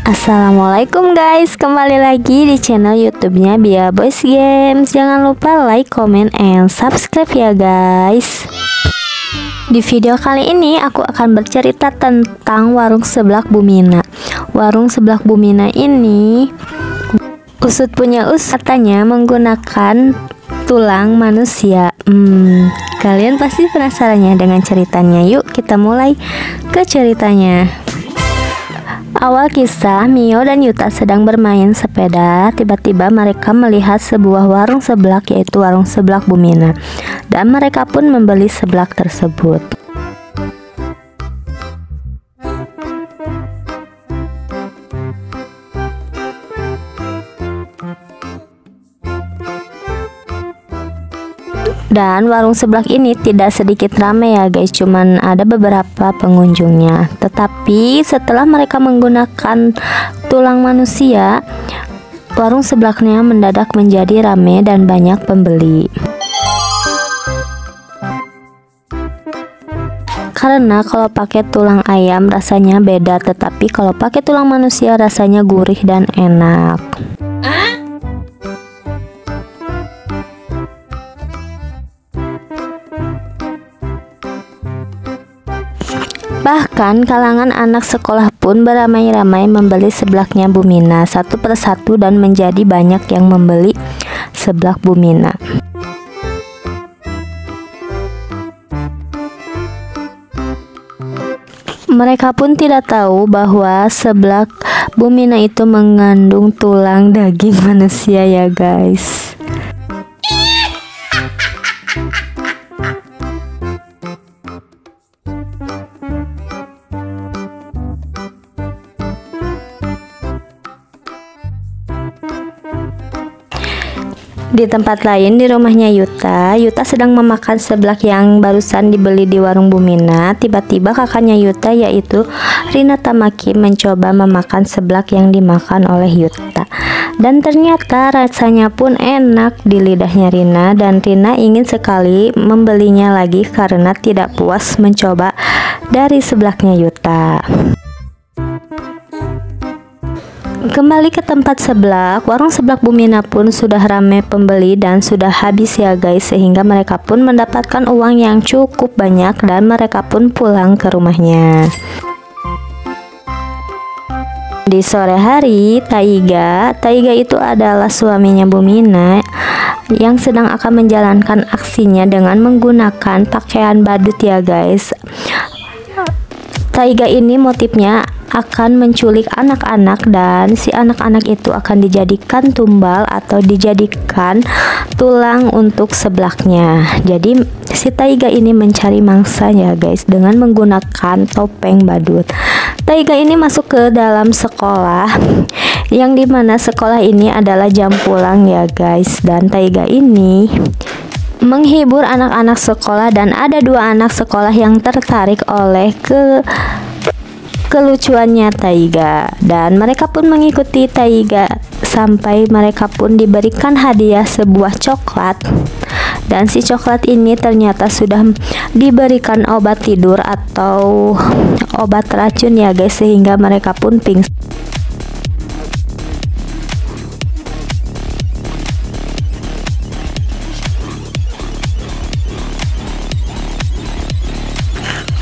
Assalamualaikum guys, kembali lagi di channel YouTube-nya Bia Boys Games. Jangan lupa like, comment, and subscribe ya guys. Di video kali ini aku akan bercerita tentang warung seblak Bumina. Warung seblak Bumina ini usut punya katanya menggunakan tulang manusia. Kalian pasti penasarannya dengan ceritanya. Yuk kita mulai ke ceritanya. Awal kisah, Mio dan Yuta sedang bermain sepeda. Tiba-tiba mereka melihat sebuah warung seblak, yaitu warung seblak Bumina, dan mereka pun membeli seblak tersebut. Dan warung seblak ini tidak sedikit ramai ya guys, cuman ada beberapa pengunjungnya. Tetapi setelah mereka menggunakan tulang manusia, warung seblaknya mendadak menjadi ramai dan banyak pembeli. Karena kalau pakai tulang ayam rasanya beda, tetapi kalau pakai tulang manusia rasanya gurih dan enak. Bahkan kalangan anak sekolah pun beramai-ramai membeli seblaknya Bumina satu persatu, dan menjadi banyak yang membeli seblak Bumina. Mereka pun tidak tahu bahwa seblak Bumina itu mengandung tulang daging manusia ya guys. Di tempat lain, di rumahnya Yuta sedang memakan seblak yang barusan dibeli di warung Bumina. Tiba-tiba kakaknya Yuta, yaitu Rina Tamaki, mencoba memakan seblak yang dimakan oleh Yuta. Dan ternyata rasanya pun enak di lidahnya Rina, dan Rina ingin sekali membelinya lagi karena tidak puas mencoba dari seblaknya Yuta. Kembali ke tempat seblak, warung seblak Bumina pun sudah ramai pembeli dan sudah habis ya guys, sehingga mereka pun mendapatkan uang yang cukup banyak dan mereka pun pulang ke rumahnya. Di sore hari, Taiga itu adalah suaminya Bumina yang sedang akan menjalankan aksinya dengan menggunakan pakaian badut ya guys. Taiga ini motifnya akan menculik anak-anak, dan si anak-anak itu akan dijadikan tumbal atau dijadikan tulang untuk seblaknya. Jadi si Taiga ini mencari mangsa ya guys dengan menggunakan topeng badut. Taiga ini masuk ke dalam sekolah, yang dimana sekolah ini adalah jam pulang ya guys, dan Taiga ini menghibur anak-anak sekolah, dan ada dua anak sekolah yang tertarik oleh kelucuannya Taiga, dan mereka pun mengikuti Taiga sampai mereka pun diberikan hadiah sebuah coklat, dan si coklat ini ternyata sudah diberikan obat tidur atau obat racun ya guys, sehingga mereka pun pingsan.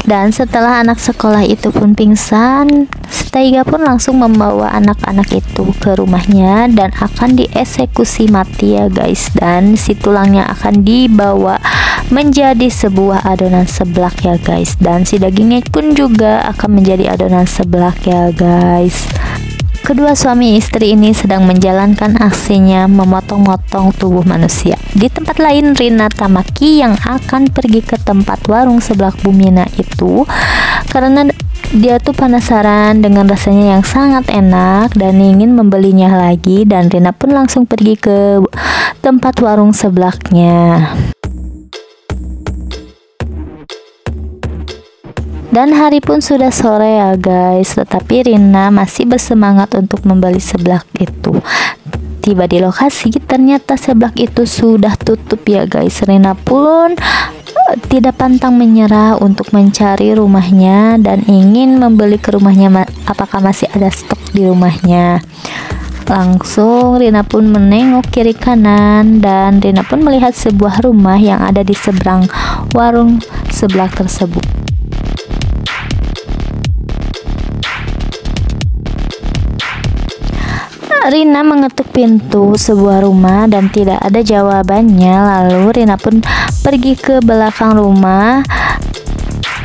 Dan setelah anak sekolah itu pun pingsan, Taiga pun langsung membawa anak-anak itu ke rumahnya dan akan dieksekusi mati ya guys. Dan si tulangnya akan dibawa menjadi sebuah adonan seblak ya guys, dan si dagingnya pun juga akan menjadi adonan seblak ya guys. Kedua suami istri ini sedang menjalankan aksinya memotong-motong tubuh manusia. Di tempat lain, Rina Tamaki yang akan pergi ke tempat warung seblak Bumina itu karena dia tuh penasaran dengan rasanya yang sangat enak dan ingin membelinya lagi, dan Rina pun langsung pergi ke tempat warung seblaknya. Dan hari pun sudah sore ya guys, tetapi Rina masih bersemangat untuk membeli seblak itu. Tiba di lokasi, ternyata seblak itu sudah tutup ya guys. Rina pun tidak pantang menyerah untuk mencari rumahnya dan ingin membeli ke rumahnya apakah masih ada stok di rumahnya. Langsung Rina pun menengok kiri kanan dan Rina pun melihat sebuah rumah yang ada di seberang warung sebelah tersebut. Rina mengetuk pintu sebuah rumah dan tidak ada jawabannya. Lalu Rina pun pergi ke belakang rumah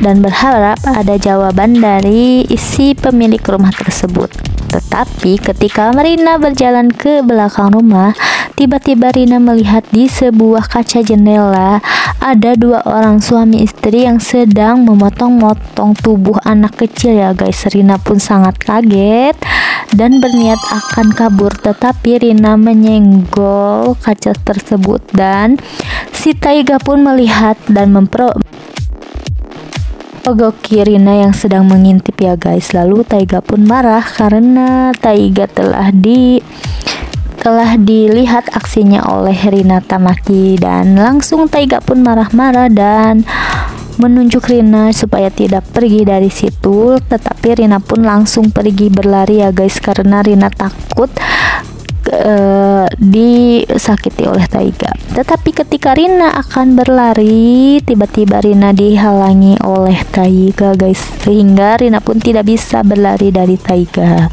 dan berharap ada jawaban dari isi pemilik rumah tersebut. Tetapi ketika Rina berjalan ke belakang rumah, tiba-tiba Rina melihat di sebuah kaca jendela ada dua orang suami istri yang sedang memotong-motong tubuh anak kecil ya guys. Rina pun sangat kaget dan berniat akan kabur, tetapi Rina menyenggol kaca tersebut dan si Taiga pun melihat dan memprogoki Rina yang sedang mengintip ya guys. Lalu Taiga pun marah karena Taiga telah dilihat aksinya oleh Rina Tamaki, dan langsung Taiga pun marah-marah dan menunjuk Rina supaya tidak pergi dari situ. Tetapi Rina pun langsung pergi berlari ya guys, karena Rina takut disakiti oleh Taiga. Tetapi ketika Rina akan berlari, tiba-tiba Rina dihalangi oleh Taiga guys, sehingga Rina pun tidak bisa berlari dari Taiga.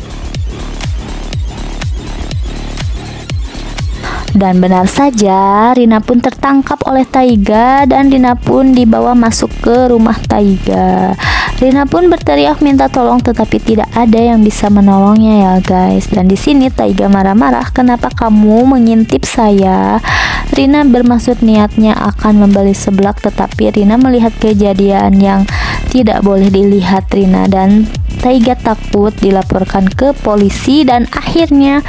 Dan benar saja, Rina pun tertangkap oleh Taiga dan Rina pun dibawa masuk ke rumah Taiga. Rina pun berteriak minta tolong, tetapi tidak ada yang bisa menolongnya ya guys. Dan di sini Taiga marah-marah, "Kenapa kamu mengintip saya?" Rina bermaksud niatnya akan membeli seblak, tetapi Rina melihat kejadian yang tidak boleh dilihat Rina, dan Taiga takut dilaporkan ke polisi, dan akhirnya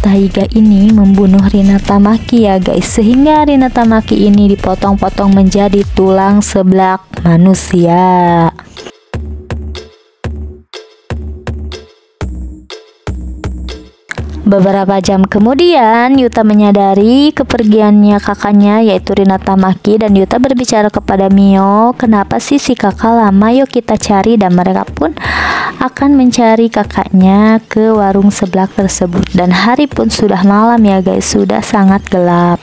Taiga ini membunuh Rina Tamaki ya guys, sehingga Rina Tamaki ini dipotong-potong menjadi tulang seblak manusia. Beberapa jam kemudian, Yuta menyadari kepergiannya kakaknya yaitu Rina Tamaki, dan Yuta berbicara kepada Mio, "Kenapa sih si kakak lama? Yuk kita cari." Dan mereka pun akan mencari kakaknya ke warung seblak tersebut. Dan hari pun sudah malam ya guys, sudah sangat gelap.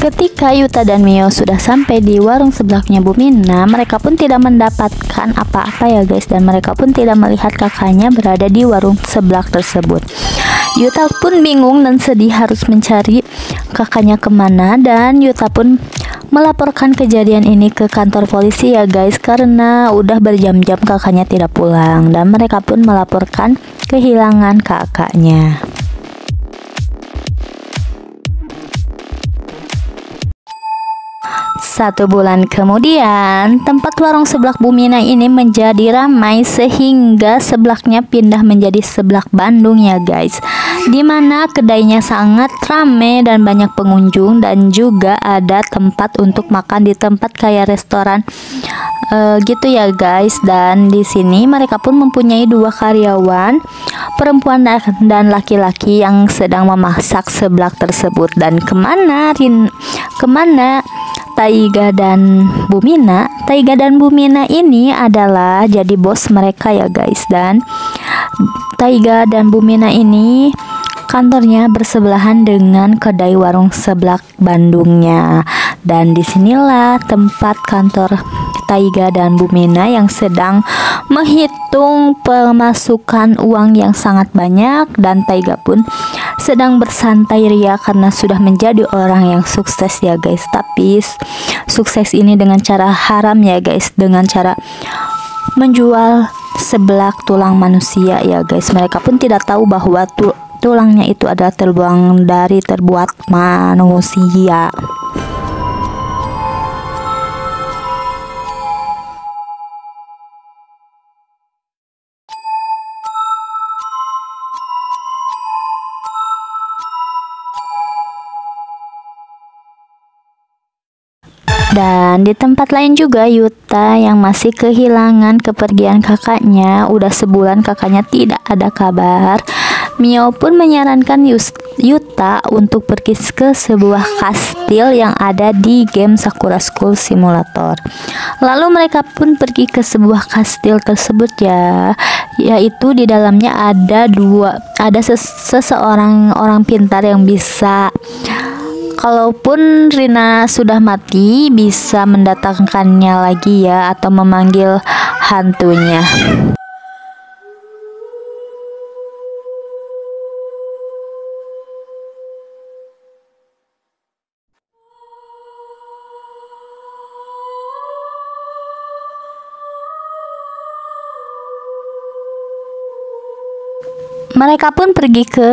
Ketika Yuta dan Mio sudah sampai di warung seblaknya Bumina, mereka pun tidak mendapatkan apa-apa ya guys, dan mereka pun tidak melihat kakaknya berada di warung seblak tersebut. Yuta pun bingung dan sedih harus mencari kakaknya kemana, dan Yuta pun melaporkan kejadian ini ke kantor polisi ya guys, karena udah berjam-jam kakaknya tidak pulang, dan mereka pun melaporkan kehilangan kakaknya. Satu bulan kemudian, tempat warung seblak Bumina ini menjadi ramai sehingga seblaknya pindah menjadi seblak Bandung ya guys, dimana kedainya sangat ramai dan banyak pengunjung, dan juga ada tempat untuk makan di tempat kayak restoran gitu ya guys. Dan di sini mereka pun mempunyai dua karyawan, perempuan dan laki-laki yang sedang memasak seblak tersebut. Dan kemana Taiga dan Bumina? Taiga dan Bumina ini adalah jadi bos mereka ya guys, dan Taiga dan Bumina ini kantornya bersebelahan dengan kedai warung seblak Bandungnya. Dan disinilah tempat kantor Taiga dan Bumina yang sedang menghitung pemasukan uang yang sangat banyak, dan Taiga pun sedang bersantai ria karena sudah menjadi orang yang sukses ya guys. Tapi sukses ini dengan cara haram ya guys, dengan cara menjual seblak tulang manusia ya guys. Mereka pun tidak tahu bahwa tulangnya itu adalah terbuat manusia. Dan di tempat lain juga Yuta yang masih kehilangan kepergian kakaknya. Udah sebulan kakaknya tidak ada kabar. Mio pun menyarankan Yuta untuk pergi ke sebuah kastil yang ada di game Sakura School Simulator. Lalu mereka pun pergi ke sebuah kastil tersebut yaitu di dalamnya ada seseorang orang pintar yang bisa, kalaupun Rina sudah mati, bisa mendatangkannya lagi atau memanggil hantunya. Mereka pun pergi ke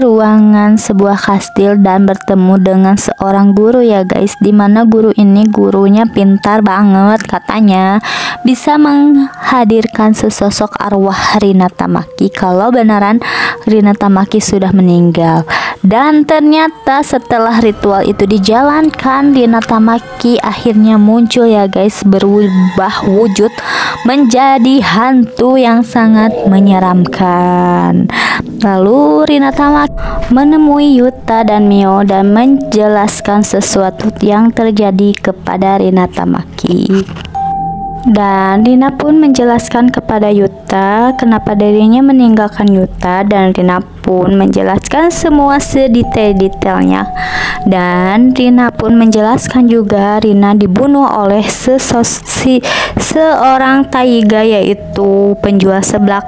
ruangan sebuah kastil dan bertemu dengan seorang guru guys, dimana guru ini gurunya pintar banget, katanya bisa menghadirkan sesosok arwah Rina Tamaki kalau beneran Rina Tamaki sudah meninggal. Dan ternyata setelah ritual itu dijalankan, Rina Tamaki akhirnya muncul guys, berubah wujud menjadi hantu yang sangat menyeramkan. Lalu Rina Tamaki menemui Yuta dan Mio dan menjelaskan sesuatu yang terjadi kepada Rina Tamaki. Dan Rina pun menjelaskan kepada Yuta kenapa dirinya meninggalkan Yuta, dan Rina pun menjelaskan semua sedetail-detailnya. Dan Rina pun menjelaskan juga Rina dibunuh oleh seorang taiga, yaitu penjual seblak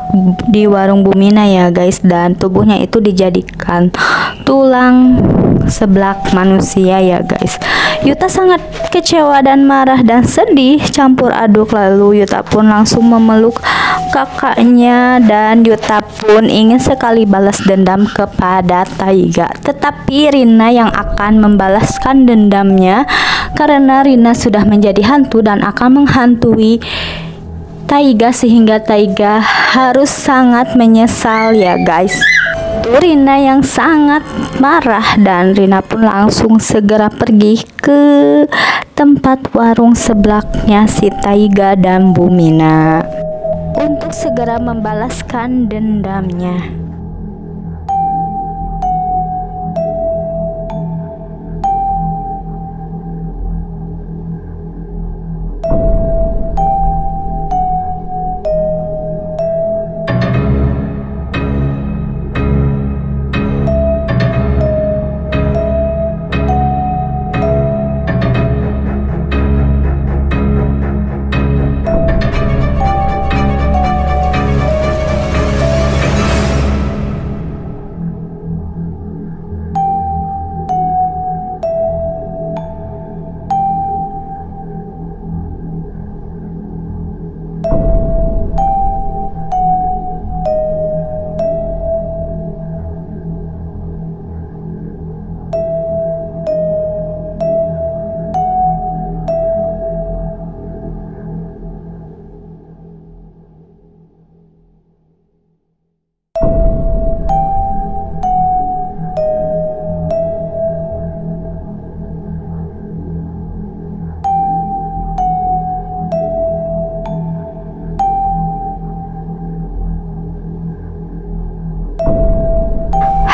di warung Bumina guys, dan tubuhnya itu dijadikan tulang seblak manusia guys. Yuta sangat kecewa dan marah dan sedih campur aduk. Lalu Yuta pun langsung memeluk kakaknya, dan Yuta pun ingin sekali balas dendam kepada Taiga. Tetapi Rina yang akan membalaskan dendamnya, karena Rina sudah menjadi hantu dan akan menghantui Taiga, sehingga Taiga harus sangat menyesal guys. Rina yang sangat marah, dan Rina pun langsung segera pergi ke tempat warung seblaknya si Taiga dan Bumina untuk segera membalaskan dendamnya.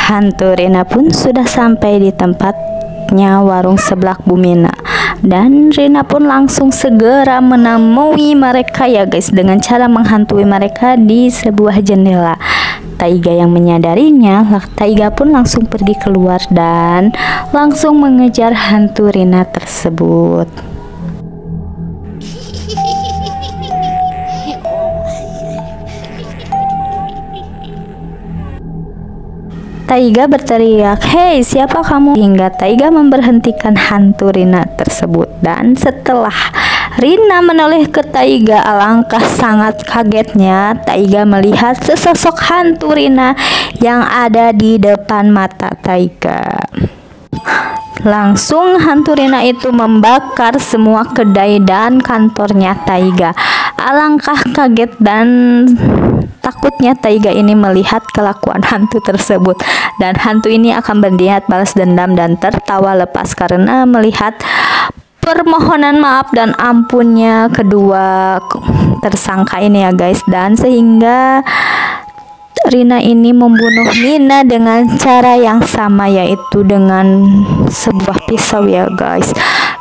Hantu Rina pun sudah sampai di tempatnya warung seblak Bumina, dan Rina pun langsung segera menemui mereka guys, dengan cara menghantui mereka di sebuah jendela. Taiga yang menyadarinya, Taiga pun langsung pergi keluar dan langsung mengejar hantu Rina tersebut. Taiga berteriak, "Hei, siapa kamu?" hingga Taiga memberhentikan hantu Rina tersebut. Dan setelah Rina menoleh ke Taiga, alangkah sangat kagetnya Taiga melihat sesosok hantu Rina yang ada di depan mata Taiga. Langsung hantu Rina itu membakar semua kedai dan kantornya Taiga. Alangkah kaget dan takutnya Taiga ini melihat kelakuan hantu tersebut, dan hantu ini akan berniat balas dendam dan tertawa lepas karena melihat permohonan maaf dan ampunnya kedua tersangka ini ya guys, dan sehingga Rina ini membunuh Mina dengan cara yang sama, yaitu dengan sebuah pisau ya guys.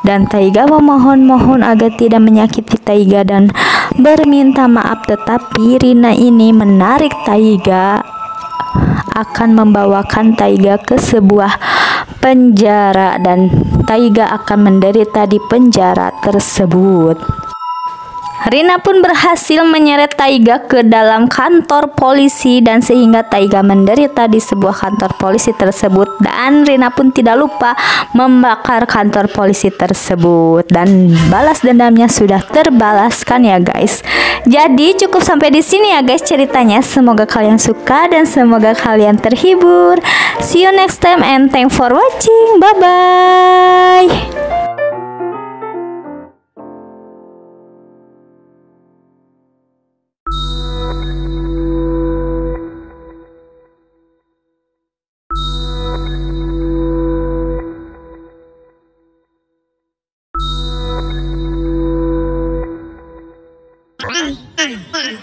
Dan Taiga memohon agar tidak menyakiti Taiga dan berminta maaf, tetapi Rina ini menarik Taiga, akan membawakan Taiga ke sebuah penjara dan Taiga akan menderita di penjara tersebut. Rina pun berhasil menyeret Taiga ke dalam kantor polisi dan sehingga Taiga menderita di sebuah kantor polisi tersebut, dan Rina pun tidak lupa membakar kantor polisi tersebut dan balas dendamnya sudah terbalaskan ya guys. Jadi cukup sampai di sini ya guys ceritanya. Semoga kalian suka dan semoga kalian terhibur. See you next time and thanks for watching. Bye bye. Hey!